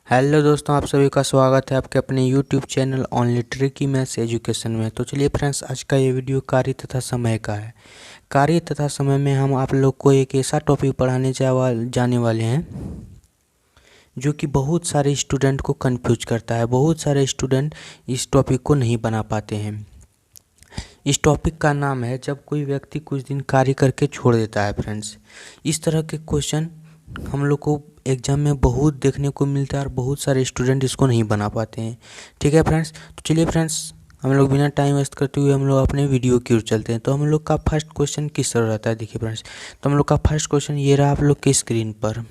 Hello दोस्तों, आप सभी का स्वागत है आपके अपने YouTube channel only tricky maths education में। तो चलिए फ्रेंड्स, आज का ये वीडियो कार्य तथा समय का है। कार्य तथा समय में हम आप लोग को एक ऐसा टॉपिक पढ़ाने जाने वाले हैं जो कि बहुत सारे स्टूडेंट को कंफ्यूज करता है। बहुत सारे स्टूडेंट इस टॉपिक को नहीं बना पाते हैं। इस टॉपिक का नाम है जब कोई व्यक्ति कुछ दिन कार्य करके छोड़ देता है। फ्रेंड्स, इस तरह के क्वेश्चन हम लोग को एग्जाम में बहुत देखने को मिलता है और बहुत सारे स्टूडेंट इसको नहीं बना पाते हैं। ठीक है फ्रेंड्स, तो चलिए फ्रेंड्स, हम लोग बिना टाइम वेस्ट करते हुए हम लोग अपने वीडियो की ओर चलते हैं। तो हम लोग का फर्स्ट क्वेश्चन किस तरह रहता है, देखिए फ्रेंड्स। तो हम लोग का फर्स्ट क्वेश्चन ये रहा आप लोग की स्क्रीन पर।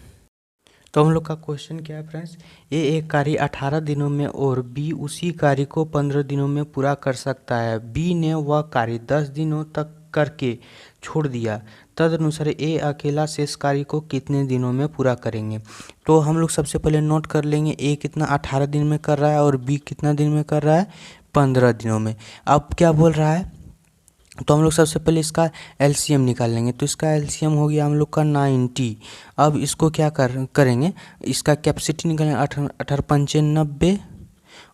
तो हम लोग का क्वेश्चन क्या है फ्रेंड्स, ए एक कार्य 18 दिनों में और बी उसी कार्य को 15 दिनों में पूरा कर सकता है। बी ने वह कार्य 10 दिनों तक करके छोड़ दिया। तदनुसार ए अकेला शेष कार्य को कितने दिनों में पूरा करेंगे। तो हम लोग सबसे पहले नोट कर लेंगे ए कितना 18 दिन में कर रहा है और बी कितना दिन में कर रहा है, 15 दिनों में। अब क्या बोल रहा है, तो हम लोग सबसे पहले इसका एलसीएम निकाल लेंगे। तो इसका एलसीएम हो गया हम लोग का 90। अब इसको क्या करेंगे, इसका कैपेसिटी निकालेंगे। 18 पंचे 90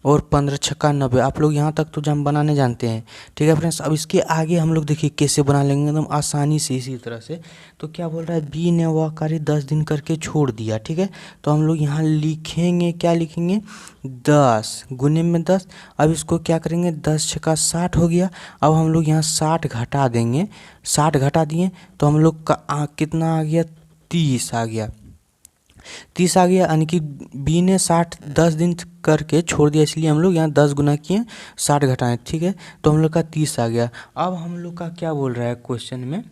और 15 छक्का 90। आप लोग यहाँ तक तो जम बनाने जानते हैं। ठीक है फ्रेंड्स, अब इसके आगे हम लोग देखिए कैसे बना लेंगे एकदम आसानी से, इसी तरह से। तो क्या बोल रहा है, बी ने वह कार्य 10 दिन करके छोड़ दिया। ठीक है, तो हम लोग यहाँ लिखेंगे, क्या लिखेंगे, 10 गुने में 10। अब इसको क्या करेंगे, 10 छक्का 60 हो गया। अब हम लोग यहाँ 60 घटा देंगे। 60 घटा दिए तो हम लोग का कितना आ गया, 30 आ गया। 30 आ गया, यानी कि बी ने 10 दिन करके छोड़ दिया, इसलिए हम लोग यहाँ 10 गुना किए, 60 घटाएं। ठीक है, तो हम लोग का 30 आ गया। अब हम लोग का क्या बोल रहा है क्वेश्चन में,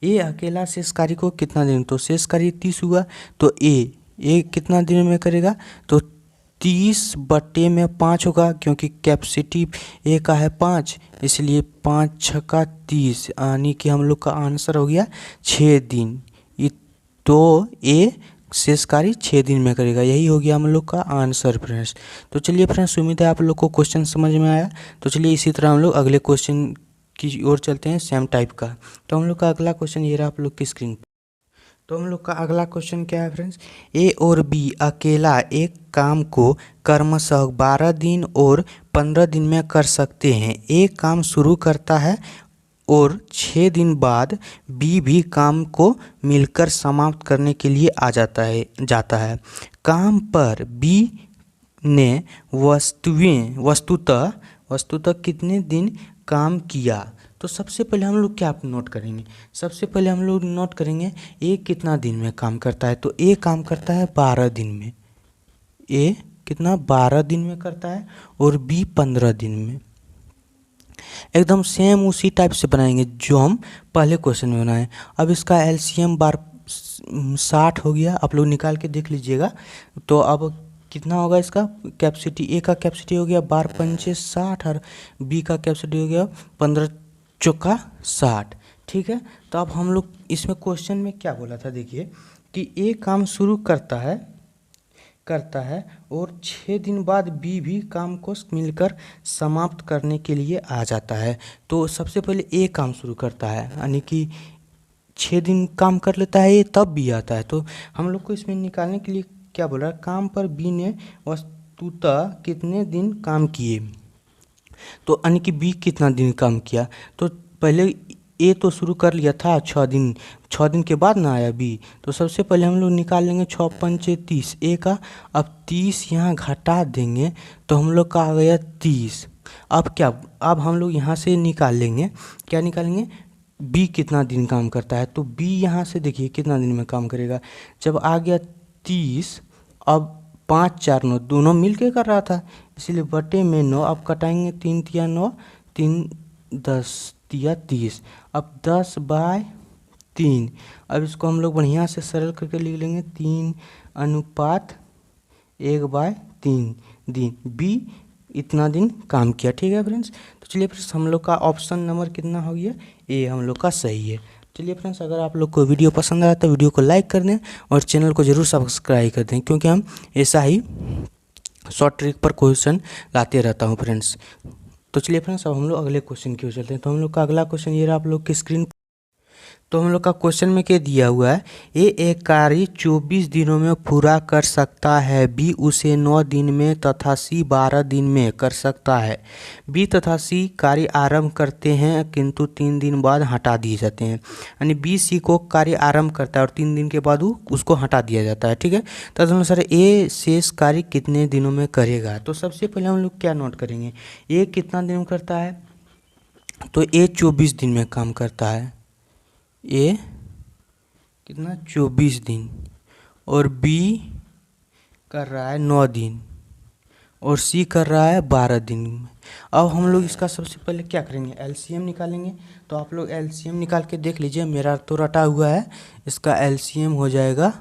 ए अकेला शेष कार्य को कितना दिन, तो शेष कार्य 30 हुआ। तो ए कितना दिन में करेगा, तो 30/5 होगा, क्योंकि कैपेसिटी ए का है 5, इसलिए 5 छक्का 30, यानी कि हम लोग का आंसर हो गया 6 दिन। तो ए शेष कार्य 6 दिन में करेगा, यही हो गया हम लोग का आंसर फ्रेंड्स। तो चलिए फ्रेंड्स, उम्मीद है आप लोग को क्वेश्चन समझ में आया। तो चलिए इसी तरह हम लोग अगले क्वेश्चन की ओर चलते हैं, सेम टाइप का। तो हम लोग का अगला क्वेश्चन ये रहा आप लोग की स्क्रीन पर। तो हम लोग का अगला क्वेश्चन क्या है फ्रेंड्स, ए और बी अकेला एक काम को क्रमशः 12 दिन और 15 दिन में कर सकते हैं। ए काम शुरू करता है और 6 दिन बाद बी भी काम को मिलकर समाप्त करने के लिए आ जाता है। काम पर बी ने वस्तुतः कितने दिन काम किया। तो सबसे पहले हम लोग क्या नोट करेंगे, सबसे पहले हम लोग नोट करेंगे ए कितना दिन में काम करता है। तो ए काम करता है 12 दिन में। ए कितना 12 दिन में करता है और बी 15 दिन में। एकदम सेम उसी टाइप से बनाएंगे जो हम पहले क्वेश्चन में बनाए। अब इसका एलसीएम 60 हो गया, आप लोग निकाल के देख लीजिएगा। तो अब कितना होगा इसका कैपेसिटी, ए का कैपेसिटी हो गया 12 पंचे 60 और बी का कैपेसिटी हो गया 15 चौका 60। ठीक है, तो अब हम लोग इसमें क्वेश्चन में क्या बोला था, देखिए कि ए काम शुरू करता है और 6 दिन बाद बी भी काम को मिलकर समाप्त करने के लिए आ जाता है। तो सबसे पहले ए काम शुरू करता है, यानी कि 6 दिन काम कर लेता है ये, तब बी आता है। तो हम लोग को इसमें निकालने के लिए क्या बोल रहा है, काम पर बी ने वस्तुतः कितने दिन काम किए। तो यानी कि बी कितना दिन काम किया। तो पहले ए तो शुरू कर लिया था 6 दिन, 6 दिन के बाद ना आया बी। तो सबसे पहले हम लोग निकाल लेंगे 6 पंचे 30 ए का। अब 30 यहाँ घटा देंगे तो हम लोग का आ गया 30। अब हम लोग यहाँ से निकाल लेंगे, क्या निकालेंगे, बी कितना दिन काम करता है। तो बी यहाँ से देखिए कितना दिन में काम करेगा। जब आ गया 30, अब 5 4 9 दोनों मिल के कर रहा था, इसलिए बटे में 9। अब कटाएंगे 3 तिया 9, 3 10 तिया 30। अब 10/3। अब इसको हम लोग बढ़िया से सरल करके लिख लेंगे, 3:1/3 दिन बी इतना दिन काम किया। ठीक है फ्रेंड्स, तो चलिए फ्रेंड्स, हम लोग का ऑप्शन नंबर कितना हो गया, ए हम लोग का सही है। चलिए फ्रेंड्स, अगर आप लोग को वीडियो पसंद आया तो वीडियो को लाइक कर दें और चैनल को ज़रूर सब्सक्राइब कर दें, क्योंकि हम ऐसा ही शॉर्ट ट्रिक पर क्वेश्चन लाते रहता हूँ फ्रेंड्स। तो चलिए फ्रेंड्स, अब हम लोग अगले क्वेश्चन की ओर चलते हैं। तो हम लोग का अगला क्वेश्चन ये रहा आप लोग की स्क्रीन। तो हम लोग का क्वेश्चन में क्या दिया हुआ है, ए एक कार्य 24 दिनों में पूरा कर सकता है, बी उसे 9 दिन में तथा सी 12 दिन में कर सकता है। बी तथा सी कार्य आरंभ करते हैं किंतु 3 दिन बाद हटा दिए जाते हैं। यानी बी सी को कार्य आरंभ करता है और 3 दिन के बाद उसको हटा दिया जाता है। ठीक है, तो अनुसार ए शेष कार्य कितने दिनों में करेगा। तो सबसे पहले हम लोग क्या नोट करेंगे, ए कितना दिन में करता है, तो ए 24 दिन में काम करता है। ए कितना 24 दिन, और बी कर रहा है 9 दिन, और सी कर रहा है 12 दिन में। अब हम लोग इसका सबसे पहले क्या करेंगे, एलसीएम निकालेंगे। तो आप लोग एलसीएम निकाल के देख लीजिए, मेरा तो रटा हुआ है, इसका एलसीएम हो जाएगा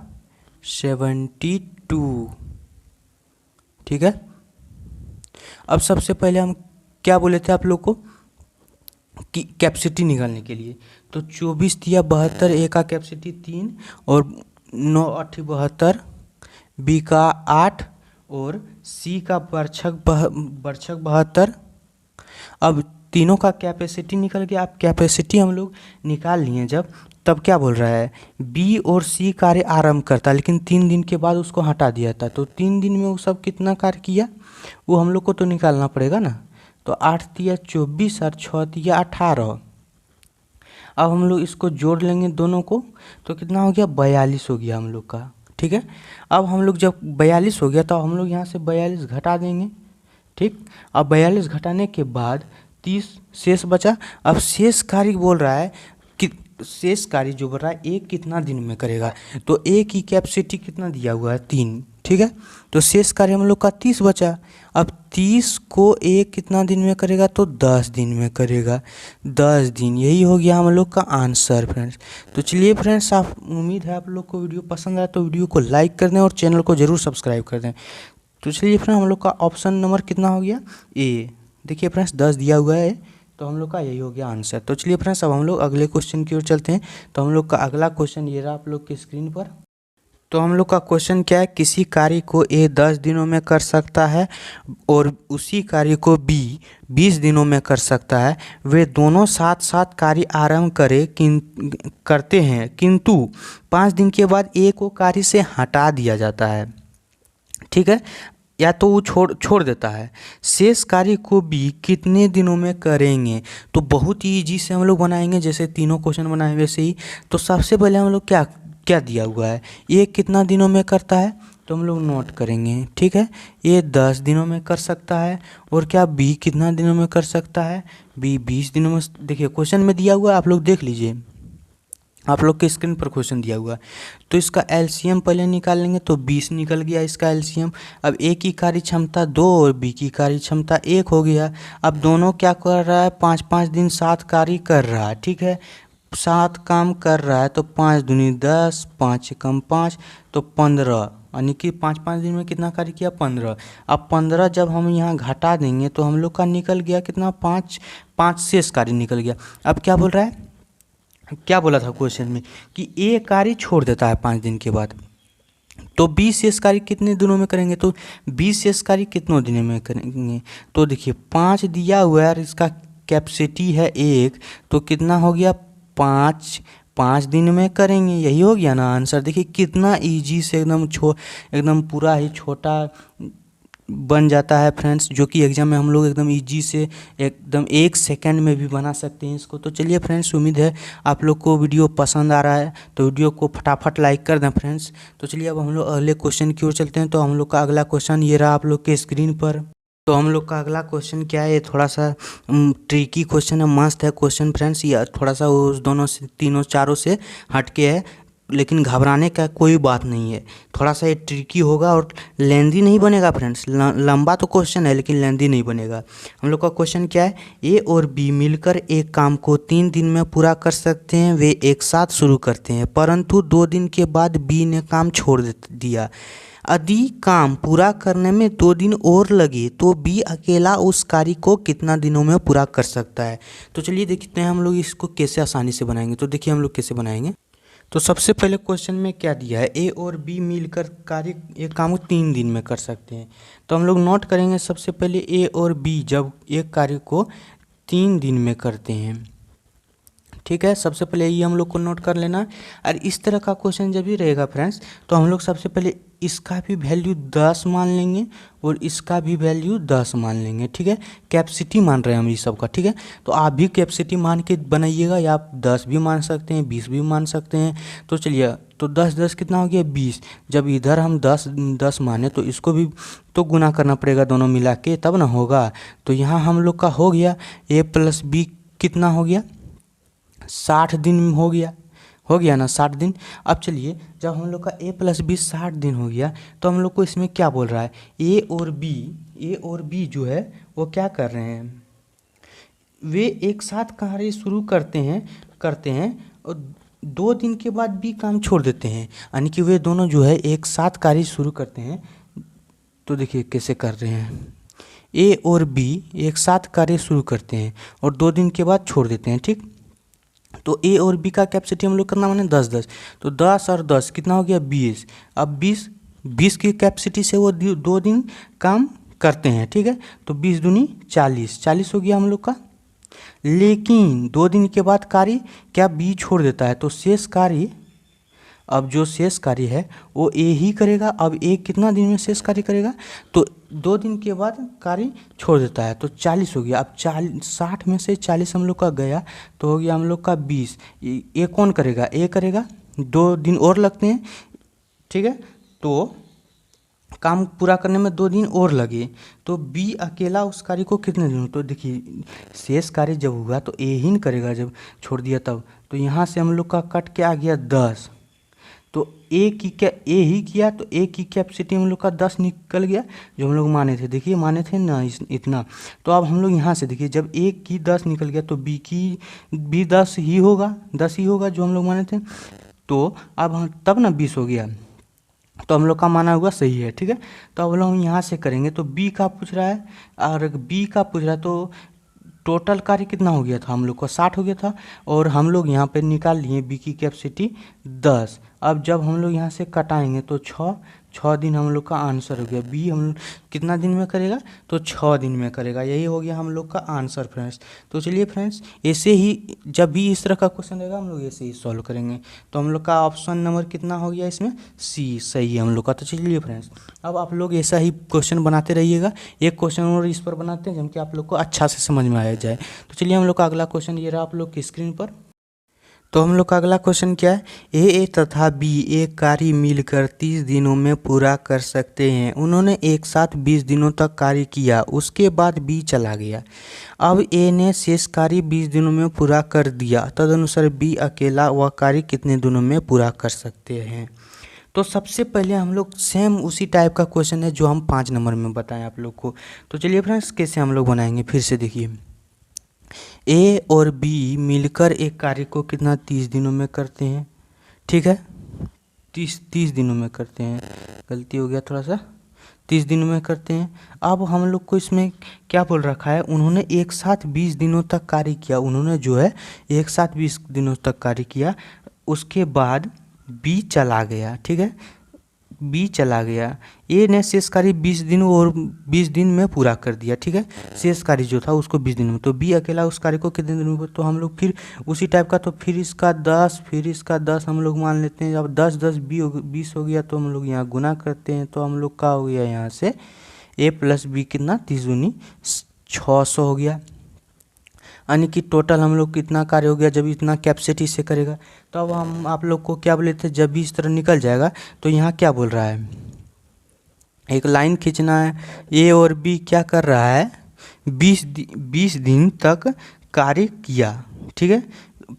72। ठीक है, अब सबसे पहले हम क्या बोले थे आप लोग को कि कैपेसिटी निकालने के लिए, तो 24 दिया 72, ए का कैपेसिटी 3 और 9 8 72, बी का 8 और सी का बरछक 72। अब तीनों का कैपेसिटी निकल गया। अब कैपेसिटी हम लोग निकाल लिए जब, तब क्या बोल रहा है, बी और सी कार्य आरंभ करता लेकिन 3 दिन के बाद उसको हटा दिया था। तो 3 दिन में वो सब कितना कार्य किया वो हम लोग को तो निकालना पड़ेगा ना। तो 8 दिया 24 और 6 दिया 18। अब हम लोग इसको जोड़ लेंगे दोनों को, तो कितना हो गया 42 हो गया हम लोग का। ठीक है, अब हम लोग जब 42 हो गया तो हम लोग यहाँ से 42 घटा देंगे। ठीक, अब 42 घटाने के बाद 30 शेष बचा। अब शेष कार्य बोल रहा है कि शेष कार्य जो बोल रहा है एक कितना दिन में करेगा, तो ए की कैपेसिटी कितना दिया हुआ है 3। ठीक है, तो शेष कार्य हम लोग का 30 बचा। अब 30 को एक कितना दिन में करेगा, तो 10 दिन में करेगा, 10 दिन। यही हो गया हम लोग का आंसर फ्रेंड्स। तो चलिए फ्रेंड्स, आप उम्मीद है आप लोग को वीडियो पसंद आया तो वीडियो को लाइक कर दें और चैनल को ज़रूर सब्सक्राइब कर दें। तो चलिए फ्रेंड्स, हम लोग का ऑप्शन नंबर कितना हो गया, ए। देखिए फ्रेंड्स 10 दिया हुआ है, तो हम लोग का यही हो गया आंसर। तो चलिए फ्रेंड्स, अब हम लोग अगले क्वेश्चन की ओर चलते हैं। तो हम लोग का अगला क्वेश्चन ये रहा आप लोग की स्क्रीन पर। तो हम लोग का क्वेश्चन क्या है, किसी कार्य को ए 10 दिनों में कर सकता है और उसी कार्य को बी 20 दिनों में कर सकता है। वे दोनों साथ साथ कार्य आरंभ करते हैं किंतु 5 दिन के बाद ए को कार्य से हटा दिया जाता है। ठीक है, या तो वो छोड़ देता है। शेष कार्य को भी कितने दिनों में करेंगे, तो बहुत ही ईजी से हम लोग बनाएंगे, जैसे तीनों क्वेश्चन बनाए वैसे ही। तो सबसे पहले हम लोग क्या क्या दिया हुआ है, ये कितना दिनों में करता है, तो हम लोग नोट करेंगे। ठीक है, ये 10 दिनों में कर सकता है, और क्या बी कितना दिनों में कर सकता है, बी 20 दिनों में। देखिए क्वेश्चन में दिया हुआ है, आप लोग देख लीजिए, आप लोग के स्क्रीन पर क्वेश्चन दिया हुआ है। तो इसका एलसीएम पहले निकाल लेंगे, तो 20 निकल गया इसका एलसीएम। अब ए की कार्य क्षमता 2 और बी की कार्य क्षमता 1 हो गया। अब दोनों क्या कर रहा है, 5-5 दिन 7 कार्य कर रहा है। ठीक है, 7 काम कर रहा है, तो 5 दूनी 10, 5 कम 5 तो 15, यानी कि 5-5 दिन में कितना कार्य किया 15। अब 15 जब हम यहाँ घटा देंगे तो हम लोग का निकल गया कितना 5 शेष कार्य निकल गया। अब क्या बोल रहा है, क्या बोला था क्वेश्चन में कि ए कार्य छोड़ देता है 5 दिन के बाद, तो 20 शेष कार्य कितने दिनों में करेंगे, तो 20 शेष कार्य कितनों दिनों में करेंगे। तो देखिए 5 दिया हुआ है और इसका कैपेसिटी है 1, तो कितना हो गया 5 दिन में करेंगे। यही हो गया ना आंसर। देखिए कितना इजी से एकदम पूरा ही छोटा बन जाता है फ्रेंड्स, जो कि एग्जाम में हम लोग एकदम इजी से एकदम 1 सेकंड में भी बना सकते हैं इसको। तो चलिए फ्रेंड्स, उम्मीद है आप लोग को वीडियो पसंद आ रहा है, तो वीडियो को फटाफट लाइक कर दें फ्रेंड्स। तो चलिए अब हम लोग अगले क्वेश्चन की ओर चलते हैं। तो हम लोग का अगला क्वेश्चन ये रहा आप लोग के स्क्रीन पर। तो हम लोग का अगला क्वेश्चन क्या है, ये थोड़ा सा ट्रिकी क्वेश्चन है, मस्त है क्वेश्चन फ्रेंड्स। ये थोड़ा सा उस दोनों से तीनों चारों से हटके है, लेकिन घबराने का कोई बात नहीं है। थोड़ा सा ये ट्रिकी होगा और लेंदी नहीं बनेगा फ्रेंड्स। लंबा तो क्वेश्चन है लेकिन लेंदी नहीं बनेगा। हम लोग का क्वेश्चन क्या है, ए और बी मिलकर एक काम को 3 दिन में पूरा कर सकते हैं। वे एक साथ शुरू करते हैं, परंतु 2 दिन के बाद बी ने काम छोड़ दिया। यदि काम पूरा करने में 2 दिन और लगे तो बी अकेला उस कार्य को कितना दिनों में पूरा कर सकता है। तो चलिए देखते हैं हम लोग इसको कैसे आसानी से बनाएंगे। तो देखिए हम लोग कैसे बनाएंगे। तो सबसे पहले क्वेश्चन में क्या दिया है, ए और बी मिलकर कार्य एक काम को 3 दिन में कर सकते हैं। तो हम लोग नोट करेंगे सबसे पहले ए और बी जब एक कार्य को 3 दिन में करते हैं। ठीक है, सबसे पहले ये हम लोग को नोट कर लेना है। और इस तरह का क्वेश्चन जब भी रहेगा फ्रेंड्स, तो हम लोग सबसे पहले इसका भी वैल्यू 10 मान लेंगे और इसका भी वैल्यू 10 मान लेंगे। ठीक है, कैपेसिटी मान रहे हैं हम इस सब का। ठीक है, तो आप भी कैपेसिटी मान के बनाइएगा, या आप 10 भी मान सकते हैं, 20 भी मान सकते हैं। तो चलिए, तो 10 10 कितना हो गया 20। जब इधर हम 10 10 माने तो इसको भी तो गुना करना पड़ेगा दोनों मिला के, तब ना होगा। तो यहाँ हम लोग का हो गया a + b कितना हो गया 60 दिन हो गया ना 60 दिन। अब चलिए, जब हम लोग का a + b 60 दिन हो गया, तो हम लोग को इसमें क्या बोल रहा है, a और b जो है वो क्या कर रहे हैं, वे एक साथ कार्य शुरू करते हैं और 2 दिन के बाद भी काम छोड़ देते हैं। यानी कि वे दोनों जो है एक साथ कार्य शुरू करते हैं। तो देखिए कैसे कर रहे हैं, ए और बी एक साथ कार्य शुरू करते हैं और 2 दिन के बाद छोड़ देते हैं। ठीक, तो ए और बी का कैपेसिटी हम लोग करना माने 10 10, तो 10 और 10 कितना हो गया 20। अब 20 की कैपेसिटी से वो 2 दिन काम करते हैं। ठीक है, तो 20 दूनी 40 हो गया हम लोग का। लेकिन 2 दिन के बाद कार्य क्या बी छोड़ देता है, तो शेष कार्य, अब जो शेष कार्य है वो ए ही करेगा। अब ए कितना दिन में शेष कार्य करेगा, तो 2 दिन के बाद कार्य छोड़ देता है, तो 40 हो गया। अब 60 में से 40 हम लोग का गया, तो हो गया हम लोग का 20। ए कौन करेगा, ए करेगा, 2 दिन और लगते हैं। ठीक है, तो काम पूरा करने में 2 दिन और लगे, तो बी अकेला उस कार्य को कितने दिन, तो देखिए शेष कार्य जब हुआ तो ए ही न करेगा, जब छोड़ दिया तब। तो यहाँ से हम लोग का कट के आ गया 10, तो ए ही किया, तो ए की कैपेसिटी हम लोग का 10 निकल गया जो हम लोग माने थे। देखिए माने थे ना इतना। तो अब हम लोग यहाँ से देखिए, जब ए की 10 निकल गया तो बी की भी 10 ही होगा जो हम लोग माने थे। तो अब हम तब ना 20 हो गया, तो हम लोग का माना हुआ सही है। ठीक है, तो अब हम यहाँ से करेंगे, तो बी का पूछ रहा है और बी का पूछ रहा है, तो टोटल कार्य कितना हो गया था हम लोग को 60 हो गया था, और हम लोग यहाँ पे निकाल लिए बी की कैपेसिटी 10। अब जब हम लोग यहाँ से कटाएंगे तो 6 दिन हम लोग का आंसर हो गया। बी हम कितना दिन में करेगा, तो 6 दिन में करेगा। यही हो गया हम लोग का आंसर फ्रेंड्स। तो चलिए फ्रेंड्स, ऐसे ही जब भी इस तरह का क्वेश्चन रहेगा हम लोग ऐसे ही सॉल्व करेंगे। तो हम लोग का ऑप्शन नंबर कितना हो गया इसमें, सी सही है हम लोग का। तो चलिए फ्रेंड्स, अब आप लोग ऐसा ही क्वेश्चन बनाते रहिएगा। एक क्वेश्चन और इस पर बनाते हैं जब कि आप लोग को अच्छा से समझ में आया जाए। तो चलिए हम लोग का अगला क्वेश्चन ये रहा आप लोग की स्क्रीन पर। तो हम लोग का अगला क्वेश्चन क्या है, ए तथा बी एक कार्य मिलकर 30 दिनों में पूरा कर सकते हैं। उन्होंने एक साथ 20 दिनों तक कार्य किया, उसके बाद बी चला गया। अब ए ने शेष कार्य 20 दिनों में पूरा कर दिया, तदनुसार बी अकेला वह कार्य कितने दिनों में पूरा कर सकते हैं। तो सबसे पहले हम लोग सेम उसी टाइप का क्वेश्चन है जो हम 5 नंबर में बताएं आप लोग को। तो चलिए फ्रेंड्स, कैसे हम लोग बनाएंगे फिर से देखिए। ए और बी मिलकर एक कार्य को कितना 30 दिनों में करते हैं। ठीक है, 30 दिनों में करते हैं, गलती हो गया थोड़ा सा, 30 दिनों में करते हैं। अब हम लोग को इसमें क्या बोल रखा है, उन्होंने एक साथ 20 दिनों तक कार्य किया। उन्होंने जो है एक साथ 20 दिनों तक कार्य किया, उसके बाद बी चला गया। ठीक है, बी चला गया। ए ने शेष कार्य 20 दिन और 20 दिन में पूरा कर दिया। ठीक है, शेष कार्य जो था उसको 20 दिन में, तो बी अकेला उस कार्य को कितने दिन में, तो हम लोग फिर उसी टाइप का, तो फिर इसका 10 फिर इसका 10 हम लोग मान लेते हैं। अब 10 10 20 हो गया, तो हम लोग यहाँ गुना करते हैं, तो हम लोग का हो गया यहाँ से ए + बी कितना 30 दूनी 600 हो गया। यानी कि टोटल हम लोग कितना कार्य हो गया जब इतना कैपेसिटी से करेगा। तो अब हम आप लोग को क्या बोले थे, जब भी इस तरह निकल जाएगा तो यहाँ क्या बोल रहा है, एक लाइन खींचना है। ए और बी क्या कर रहा है, 20 दिन तक कार्य किया। ठीक है,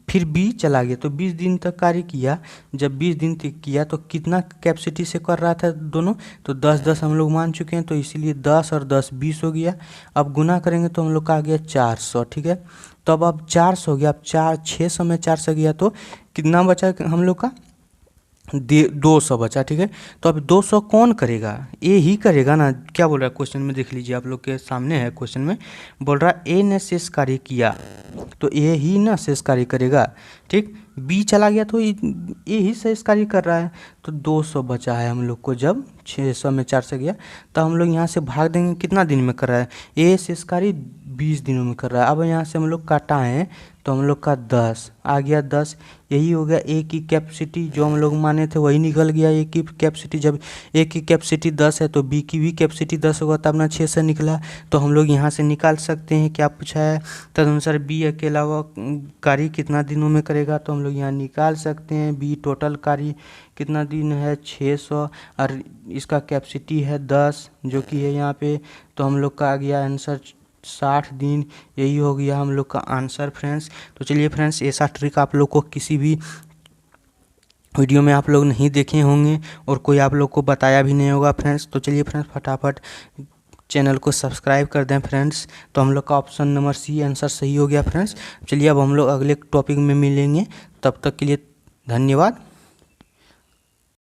फिर बी चला गया, तो 20 दिन तक कार्य किया। जब 20 दिन तक किया तो कितना कैपेसिटी से कर रहा था दोनों, तो 10 10 हम लोग मान चुके हैं, तो इसीलिए 10 और 10 20 हो गया। अब गुना करेंगे तो हम लोग का आ गया 400। ठीक है, तो अब 400 हो गया। अब 600 में 400 गया तो कितना बचा हम लोग का, 200 बचा। ठीक है, तो अब 200 कौन करेगा, ए ही करेगा ना। क्या बोल रहा है क्वेश्चन में, देख लीजिए आप लोग के सामने है क्वेश्चन में, बोल रहा है ए ने शेष कार्य किया, तो ए ही ना शेष कार्य करेगा। ठीक। बी चला गया तो ए ही शेष कार्य कर रहा है, तो 200 बचा है हम लोग को। जब 600 में 4 से गया तो हम लोग यहाँ से भाग देंगे, कितना दिन में कर रहा है ए शेष कार्य, 20 दिनों में कर रहा है। अब यहाँ से हम लोग काटाएँ तो हम लोग का 10 आ गया, 10 यही हो गया। ए की कैपेसिटी जो हम लोग माने थे वही निकल गया। ए की कैपेसिटी, जब ए की कैपेसिटी 10 है तो बी की भी कैपेसिटी 10 होगा, तब ना 6 से निकला। तो हम लोग यहाँ से निकाल सकते हैं क्या पूछा है, तदनुसार बी अकेला हुआ कार्य कितना दिनों में करेगा, तो हम लोग यहाँ निकाल सकते हैं। बी टोटल कार्य कितना दिन है 600, और इसका कैपेसिटी है 10 जो कि है यहाँ पे, तो हम लोग का आ गया आंसर 60 दिन। यही हो गया हम लोग का आंसर फ्रेंड्स। तो चलिए फ्रेंड्स, ऐसा ट्रिक आप लोग को किसी भी वीडियो में आप लोग नहीं देखे होंगे और कोई आप लोग को बताया भी नहीं होगा फ्रेंड्स। तो चलिए फ्रेंड्स, फटाफट चैनल को सब्सक्राइब कर दें फ्रेंड्स। तो हम लोग का ऑप्शन नंबर सी आंसर सही हो गया फ्रेंड्स। चलिए अब हम लोग अगले टॉपिक में मिलेंगे, तब तक के लिए धन्यवाद।